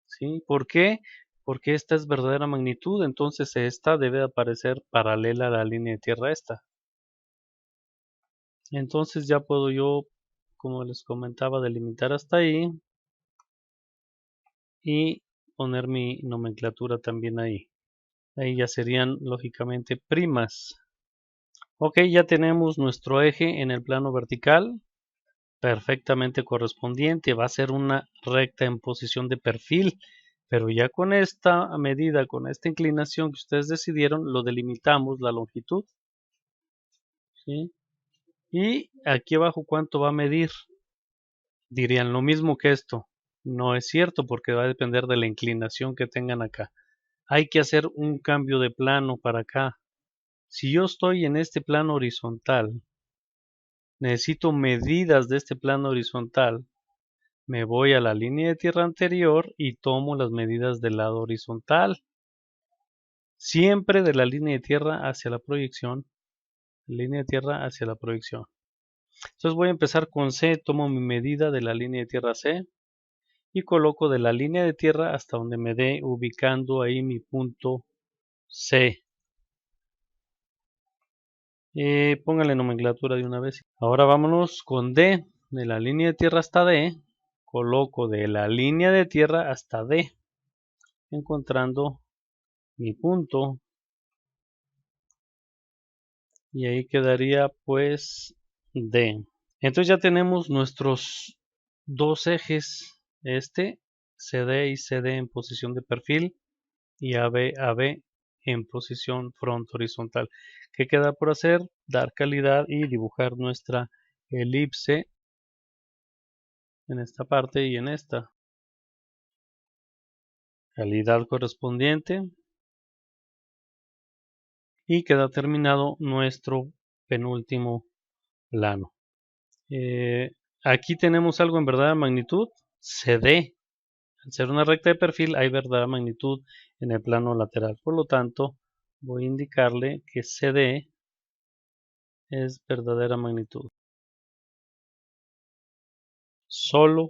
¿Sí? ¿Por qué? Porque esta es verdadera magnitud, entonces esta debe aparecer paralela a la línea de tierra esta. Entonces ya puedo yo, como les comentaba, delimitar hasta ahí y poner mi nomenclatura también ahí. Ahí ya serían lógicamente primas. Ok, ya tenemos nuestro eje en el plano vertical perfectamente correspondiente. Va a ser una recta en posición de perfil. Pero ya con esta medida, con esta inclinación que ustedes decidieron, lo delimitamos la longitud. ¿Sí? Y aquí abajo, ¿cuánto va a medir? Dirían lo mismo que esto. No es cierto porque va a depender de la inclinación que tengan acá. Hay que hacer un cambio de plano para acá. Si yo estoy en este plano horizontal, necesito medidas de este plano horizontal. Me voy a la línea de tierra anterior y tomo las medidas del lado horizontal. Siempre de la línea de tierra hacia la proyección. Línea de tierra hacia la proyección. Entonces voy a empezar con C. Tomo mi medida de la línea de tierra C. Y coloco de la línea de tierra hasta donde me dé ubicando ahí mi punto C. Póngale nomenclatura de una vez. Ahora vámonos con D. De la línea de tierra hasta D. Coloco de la línea de tierra hasta D, encontrando mi punto. Y ahí quedaría pues D. Entonces ya tenemos nuestros dos ejes, CD y CD en posición de perfil y AB en posición front horizontal. ¿Qué queda por hacer? Dar calidad y dibujar nuestra elipse en esta parte y en esta. Calidad correspondiente. Y queda terminado nuestro penúltimo plano. Aquí tenemos algo en verdadera magnitud, CD. Al ser una recta de perfil hay verdadera magnitud en el plano lateral. Por lo tanto, voy a indicarle que CD es verdadera magnitud. Solo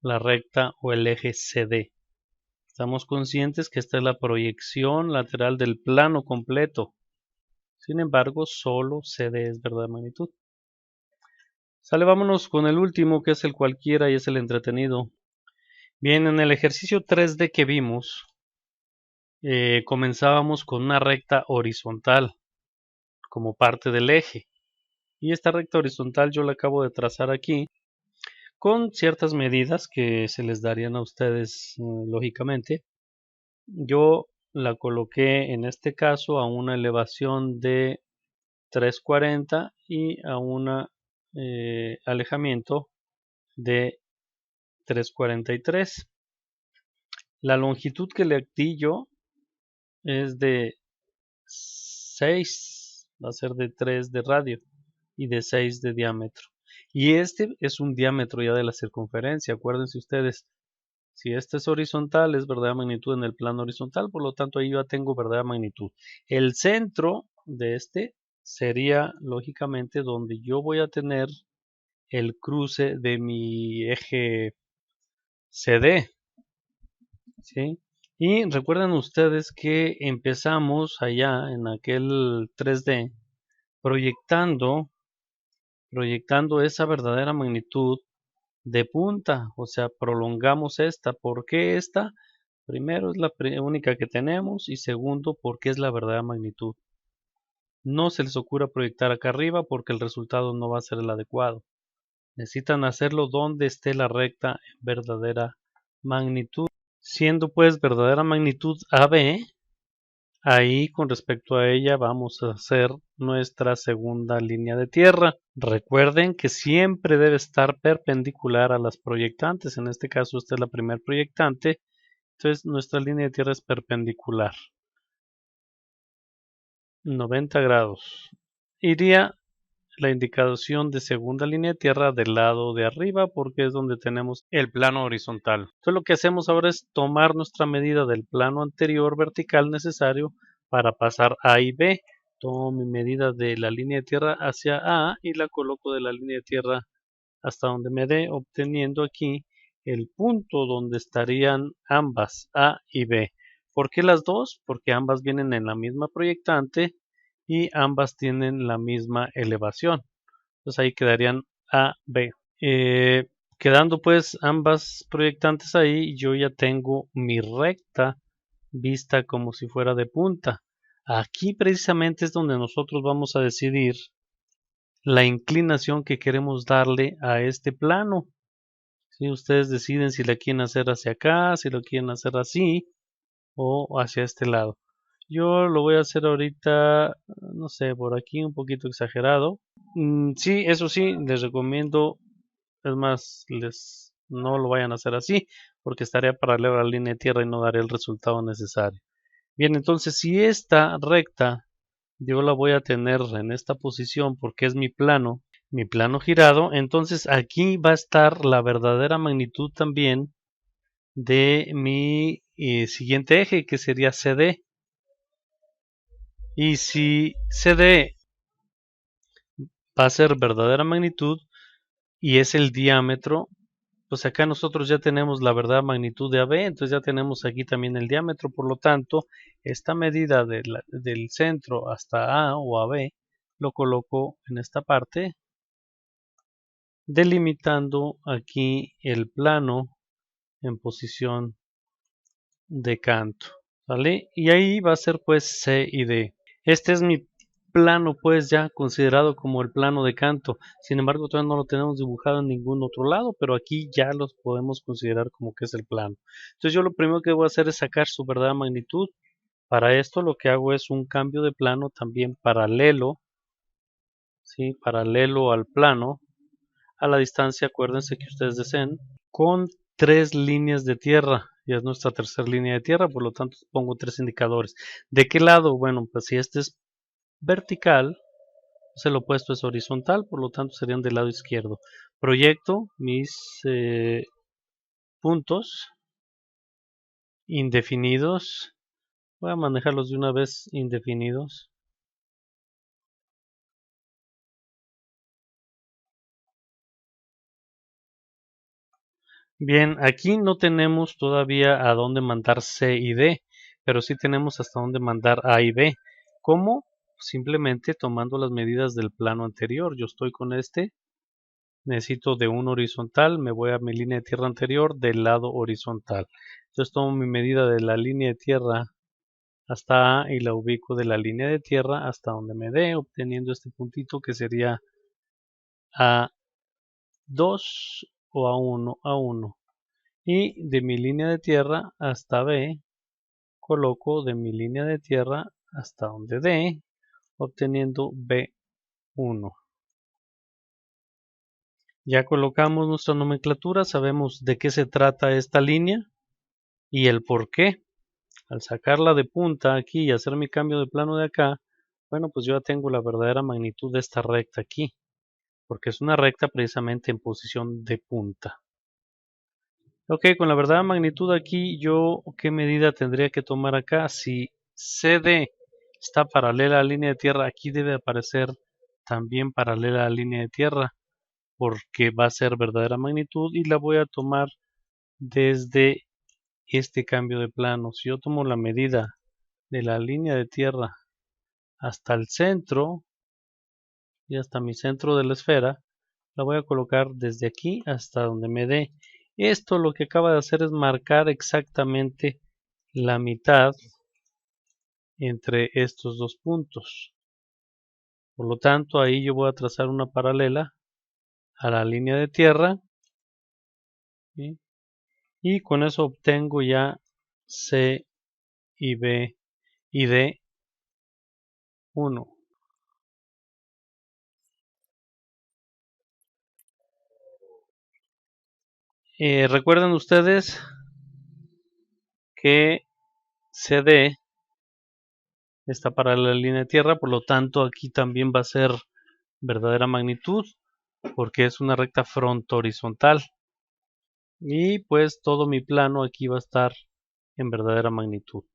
la recta o el eje CD. Estamos conscientes que esta es la proyección lateral del plano completo. Sin embargo, solo CD es verdadera magnitud. Sale, vámonos con el último, que es el cualquiera y es el entretenido. Bien, en el ejercicio 3D que vimos, comenzábamos con una recta horizontal como parte del eje. Y esta recta horizontal yo la acabo de trazar aquí con ciertas medidas que se les darían a ustedes lógicamente. Yo la coloqué en este caso a una elevación de 340 y a un alejamiento de 343. La longitud que le di yo es de 6, va a ser de 3 de radio y de 6 de diámetro. Y este es un diámetro ya de la circunferencia. Acuérdense ustedes, si este es horizontal, es verdadera magnitud en el plano horizontal, por lo tanto ahí ya tengo verdadera magnitud. El centro de este sería lógicamente donde yo voy a tener el cruce de mi eje CD, ¿sí? Y recuerden ustedes que empezamos allá en aquel 3D proyectando esa verdadera magnitud de punta, o sea, prolongamos esta. ¿Por qué esta? Primero, es la única que tenemos y segundo, porque es la verdadera magnitud. No se les ocurra proyectar acá arriba porque el resultado no va a ser el adecuado. Necesitan hacerlo donde esté la recta en verdadera magnitud. Siendo pues verdadera magnitud AB, ahí con respecto a ella vamos a hacer nuestra segunda línea de tierra. Recuerden que siempre debe estar perpendicular a las proyectantes. En este caso esta es la primera proyectante. Entonces nuestra línea de tierra es perpendicular. 90 grados. Iría la indicación de segunda línea de tierra del lado de arriba porque es donde tenemos el plano horizontal. Entonces lo que hacemos ahora es tomar nuestra medida del plano anterior vertical necesario para pasar A y B. Tomo mi medida de la línea de tierra hacia A y la coloco de la línea de tierra hasta donde me dé, obteniendo aquí el punto donde estarían ambas, A y B. ¿Por qué las dos? Porque ambas vienen en la misma proyectante y ambas tienen la misma elevación. Entonces ahí quedarían A, B. Quedando pues ambas proyectantes ahí, yo ya tengo mi recta vista como si fuera de punta. Aquí precisamente es donde nosotros vamos a decidir la inclinación que queremos darle a este plano. Si ustedes deciden si la quieren hacer hacia acá, si lo quieren hacer así o hacia este lado. Yo lo voy a hacer ahorita, no sé, por aquí un poquito exagerado. Sí, eso sí, les recomiendo, es más, no lo vayan a hacer así, porque estaría paralelo a la línea de tierra y no daría el resultado necesario. Bien, entonces si esta recta yo la voy a tener en esta posición porque es mi plano girado, entonces aquí va a estar la verdadera magnitud también de mi siguiente eje, que sería CD. Y si CD va a ser verdadera magnitud y es el diámetro, pues acá nosotros ya tenemos la verdadera magnitud de AB, entonces ya tenemos aquí también el diámetro, por lo tanto, esta medida del centro hasta A o AB lo coloco en esta parte, delimitando aquí el plano en posición de canto, ¿vale? Y ahí va a ser pues C y D. Este es mi plano pues ya considerado como el plano de canto. Sin embargo, todavía no lo tenemos dibujado en ningún otro lado, pero aquí ya los podemos considerar como que es el plano. Entonces yo lo primero que voy a hacer es sacar su verdadera magnitud. Para esto lo que hago es un cambio de plano también paralelo, ¿sí? Paralelo al plano, a la distancia, acuérdense que ustedes deseen, con 3 líneas de tierra. Ya es nuestra tercera línea de tierra, por lo tanto pongo 3 indicadores. ¿De qué lado? Bueno, pues si este es vertical, pues el opuesto es horizontal, por lo tanto serían del lado izquierdo. Proyecto mis puntos indefinidos. Voy a manejarlos de una vez indefinidos. Bien, aquí no tenemos todavía a dónde mandar C y D, pero sí tenemos hasta dónde mandar A y B. ¿Cómo? Simplemente tomando las medidas del plano anterior. Yo estoy con este, necesito de un horizontal, me voy a mi línea de tierra anterior del lado horizontal. Entonces tomo mi medida de la línea de tierra hasta A y la ubico de la línea de tierra hasta donde me dé, obteniendo este puntito que sería A2 o A1. Y de mi línea de tierra hasta B, coloco de mi línea de tierra hasta donde dé, obteniendo B1. Ya colocamos nuestra nomenclatura, sabemos de qué se trata esta línea y el por qué. Al sacarla de punta aquí y hacer mi cambio de plano de acá, bueno, pues yo ya tengo la verdadera magnitud de esta recta aquí, porque es una recta precisamente en posición de punta. Ok, con la verdadera magnitud aquí, yo, ¿qué medida tendría que tomar acá? Si CD está paralela a la línea de tierra, aquí debe aparecer también paralela a la línea de tierra, porque va a ser verdadera magnitud y la voy a tomar desde este cambio de plano. Si yo tomo la medida de la línea de tierra hasta el centro y hasta mi centro de la esfera, la voy a colocar desde aquí hasta donde me dé. Esto lo que acaba de hacer es marcar exactamente la mitad entre estos dos puntos. Por lo tanto, ahí yo voy a trazar una paralela a la línea de tierra, ¿sí? Y con eso obtengo ya C y B y D1. Recuerden ustedes que CD está para la línea de tierra, por lo tanto aquí también va a ser verdadera magnitud porque es una recta fronto horizontal y pues todo mi plano aquí va a estar en verdadera magnitud.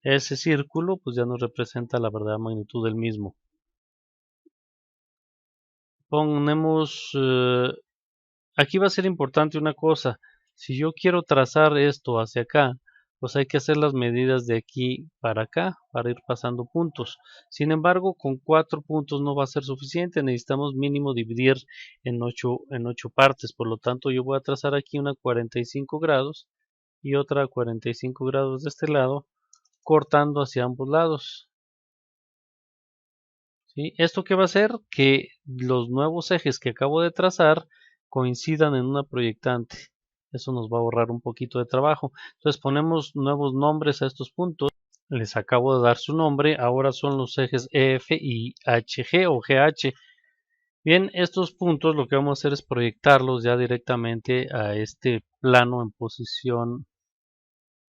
Ese círculo pues ya nos representa la verdadera magnitud del mismo. Ponemos aquí va a ser importante una cosa. Si yo quiero trazar esto hacia acá, pues hay que hacer las medidas de aquí para acá para ir pasando puntos. Sin embargo, con 4 puntos no va a ser suficiente. Necesitamos mínimo dividir en 8 partes. Por lo tanto, yo voy a trazar aquí una 45 grados y otra 45 grados de este lado, cortando hacia ambos lados. ¿Sí? ¿Esto qué va a hacer? Que los nuevos ejes que acabo de trazar coincidan en una proyectante. Eso nos va a ahorrar un poquito de trabajo. Entonces ponemos nuevos nombres a estos puntos. Les acabo de dar su nombre. Ahora son los ejes EF y HG o GH. Bien, estos puntos lo que vamos a hacer es proyectarlos ya directamente a este plano en posición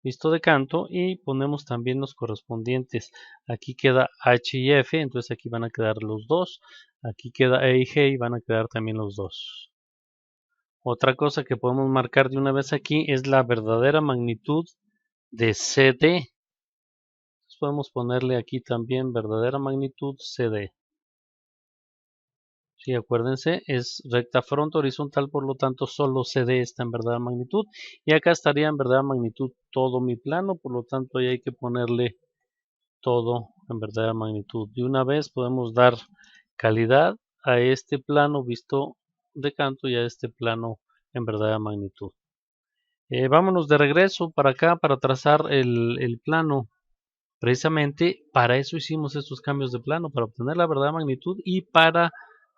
visto de canto y ponemos también los correspondientes. Aquí queda H y F, entonces aquí van a quedar los dos. Aquí queda E y G y van a quedar también los dos. Otra cosa que podemos marcar de una vez aquí es la verdadera magnitud de CD. Entonces podemos ponerle aquí también verdadera magnitud CD. Sí, acuérdense, es recta frontal horizontal, por lo tanto solo CD está en verdadera magnitud. Y acá estaría en verdadera magnitud todo mi plano, por lo tanto ahí hay que ponerle todo en verdadera magnitud. De una vez podemos dar calidad a este plano visto de canto y a este plano en verdadera magnitud. Vámonos de regreso para acá para trazar el plano. Precisamente para eso hicimos estos cambios de plano, para obtener la verdadera magnitud y para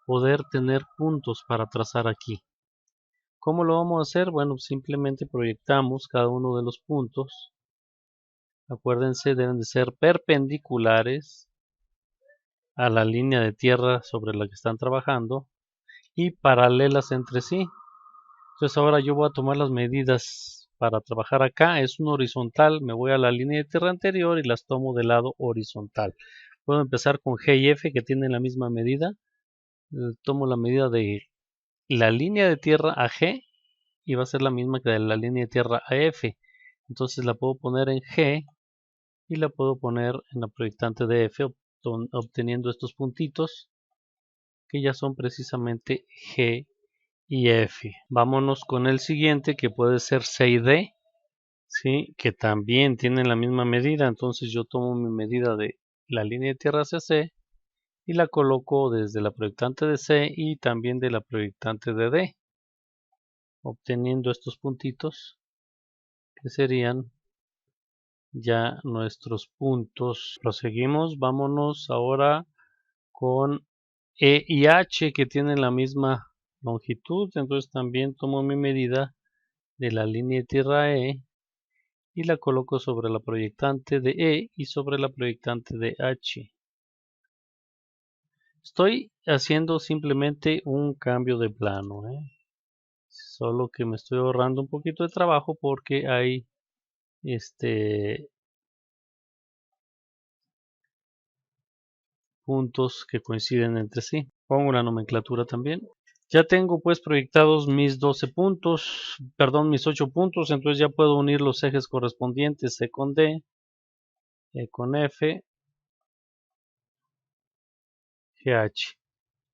poder tener puntos para trazar aquí. ¿Cómo lo vamos a hacer? Bueno, simplemente proyectamos cada uno de los puntos. Acuérdense, deben de ser perpendiculares a la línea de tierra sobre la que están trabajando y paralelas entre sí. Entonces ahora yo voy a tomar las medidas para trabajar acá. Es un horizontal, me voy a la línea de tierra anterior y las tomo del lado horizontal. Puedo empezar con G y F que tienen la misma medida. Tomo la medida de la línea de tierra a G y va a ser la misma que de la línea de tierra a F. Entonces la puedo poner en G y la puedo poner en la proyectante de F obteniendo estos puntitos que ya son precisamente G y F. Vámonos con el siguiente que puede ser C y D, ¿sí? Que también tienen la misma medida. Entonces yo tomo mi medida de la línea de tierra hacia C y la coloco desde la proyectante de C y también de la proyectante de D, obteniendo estos puntitos que serían ya nuestros puntos. Proseguimos, vámonos ahora con E y H que tienen la misma longitud. Entonces también tomo mi medida de la línea de tierra E y la coloco sobre la proyectante de E y sobre la proyectante de H. Estoy haciendo simplemente un cambio de plano, solo que me estoy ahorrando un poquito de trabajo porque hay puntos que coinciden entre sí. Pongo la nomenclatura también. Ya tengo pues proyectados mis 12 puntos, perdón, mis 8 puntos, entonces ya puedo unir los ejes correspondientes C con D, E con F, GH.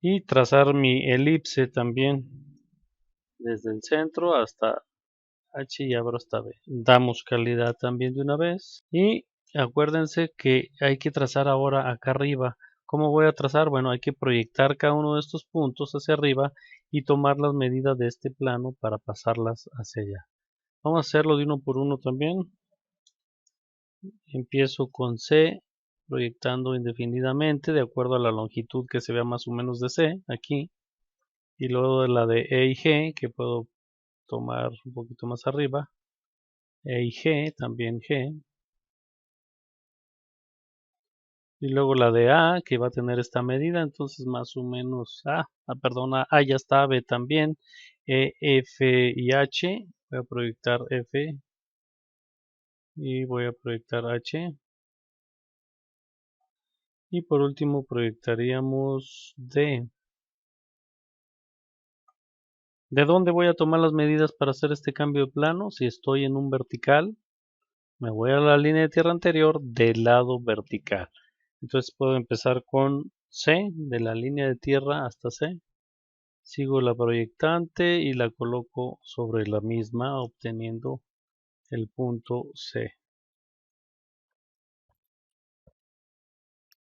Y trazar mi elipse también desde el centro hasta H y abro hasta B. Damos calidad también de una vez. Y acuérdense que hay que trazar ahora acá arriba. ¿Cómo voy a trazar? Bueno, hay que proyectar cada uno de estos puntos hacia arriba y tomar las medidas de este plano para pasarlas hacia allá. Vamos a hacerlo de uno por uno también. Empiezo con C, proyectando indefinidamente de acuerdo a la longitud que se vea más o menos de C, aquí. Y luego de la de E y G, que puedo tomar un poquito más arriba. E y G, también G. Y luego la de A, que va a tener esta medida, entonces más o menos perdón, A ya está, B también. E, F y H, voy a proyectar F y voy a proyectar H. Y por último proyectaríamos D. ¿De dónde voy a tomar las medidas para hacer este cambio de plano? Si estoy en un vertical, me voy a la línea de tierra anterior del lado vertical. Entonces puedo empezar con C, de la línea de tierra hasta C. Sigo la proyectante y la coloco sobre la misma, obteniendo el punto C.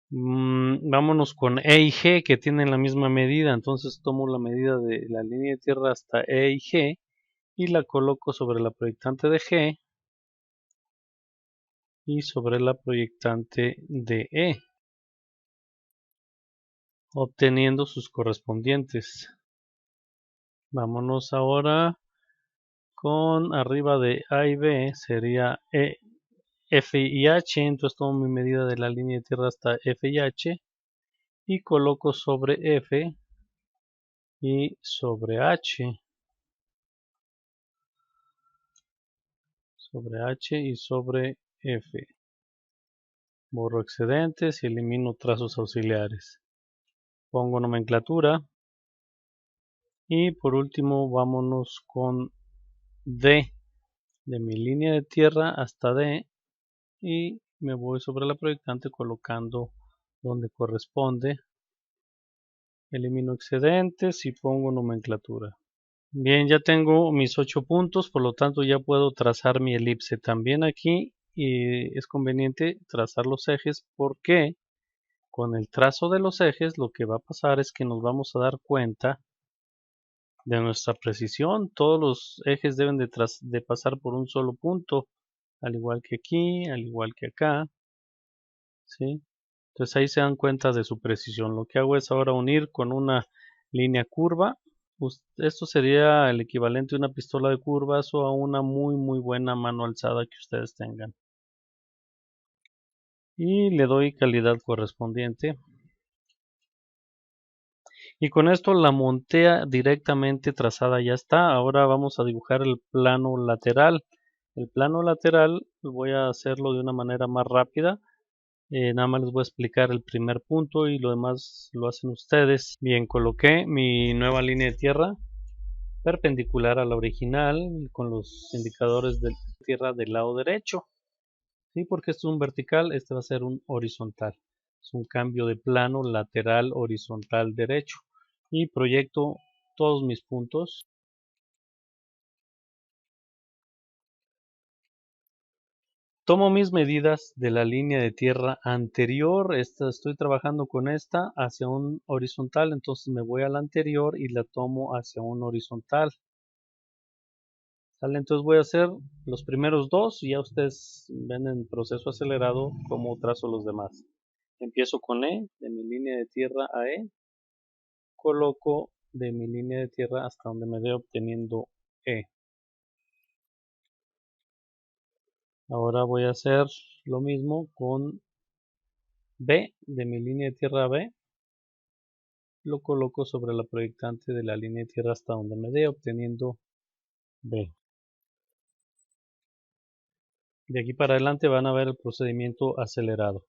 Vámonos con E y G que tienen la misma medida. Entonces tomo la medida de la línea de tierra hasta E y G y la coloco sobre la proyectante de G y sobre la proyectante de E, obteniendo sus correspondientes. Vámonos ahora con arriba de A y B, sería E, F y H, entonces tomo mi medida de la línea de tierra hasta F y H y coloco sobre F y sobre H, y sobre F. Borro excedentes y elimino trazos auxiliares. Pongo nomenclatura y por último vámonos con D, de mi línea de tierra hasta D y me voy sobre la proyectante colocando donde corresponde Elimino excedentes y pongo nomenclatura. Bien, ya tengo mis 8 puntos, por lo tanto ya puedo trazar mi elipse. También aquí es conveniente trazar los ejes porque con el trazo de los ejes lo que va a pasar es que nos vamos a dar cuenta de nuestra precisión. Todos los ejes deben de pasar por un solo punto, al igual que aquí, al igual que acá, ¿sí? Entonces ahí se dan cuenta de su precisión. Lo que hago es ahora unir con una línea curva. Esto sería el equivalente a una pistola de curvas o a una muy buena mano alzada que ustedes tengan. Y le doy calidad correspondiente. Y con esto la montea directamente trazada ya está. Ahora vamos a dibujar el plano lateral. El plano lateral voy a hacerlo de una manera más rápida. Nada más les voy a explicar el primer punto y lo demás lo hacen ustedes. Bien, coloqué mi nueva línea de tierra perpendicular a la original con los indicadores de tierra del lado derecho. Sí, porque esto es un vertical, este va a ser un horizontal. Es un cambio de plano lateral horizontal derecho. Y proyecto todos mis puntos. Tomo mis medidas de la línea de tierra anterior, estoy trabajando con esta hacia un horizontal, entonces me voy a la anterior y la tomo hacia un horizontal. ¿Sale? Entonces voy a hacer los primeros dos y ya ustedes ven en proceso acelerado cómo trazo los demás. Empiezo con E, de mi línea de tierra a E, coloco de mi línea de tierra hasta donde me dé obteniendo E. Ahora voy a hacer lo mismo con B, de mi línea de tierra B, lo coloco sobre la proyectante de la línea de tierra hasta donde me dé, obteniendo B. De aquí para adelante van a ver el procedimiento acelerado.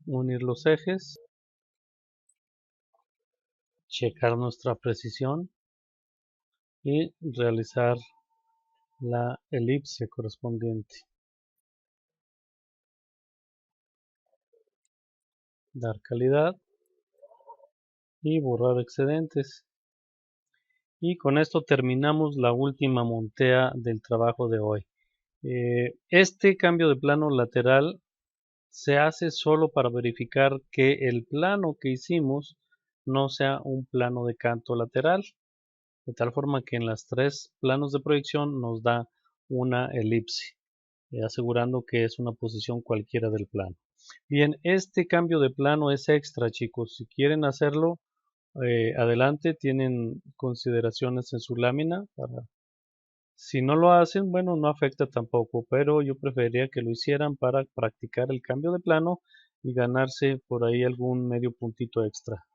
Unir los ejes, checar nuestra precisión y realizar la elipse correspondiente. Dar calidad y borrar excedentes. Y con esto terminamos la última montea del trabajo de hoy. Este cambio de plano lateral se hace solo para verificar que el plano que hicimos no sea un plano de canto lateral, de tal forma que en las tres planos de proyección nos da una elipse, asegurando que es una posición cualquiera del plano. Bien, este cambio de plano es extra, chicos. Si quieren hacerlo, adelante, tienen consideraciones en su lámina. Si no lo hacen, bueno, no afecta tampoco, pero yo preferiría que lo hicieran para practicar el cambio de plano y ganarse por ahí algún medio puntito extra.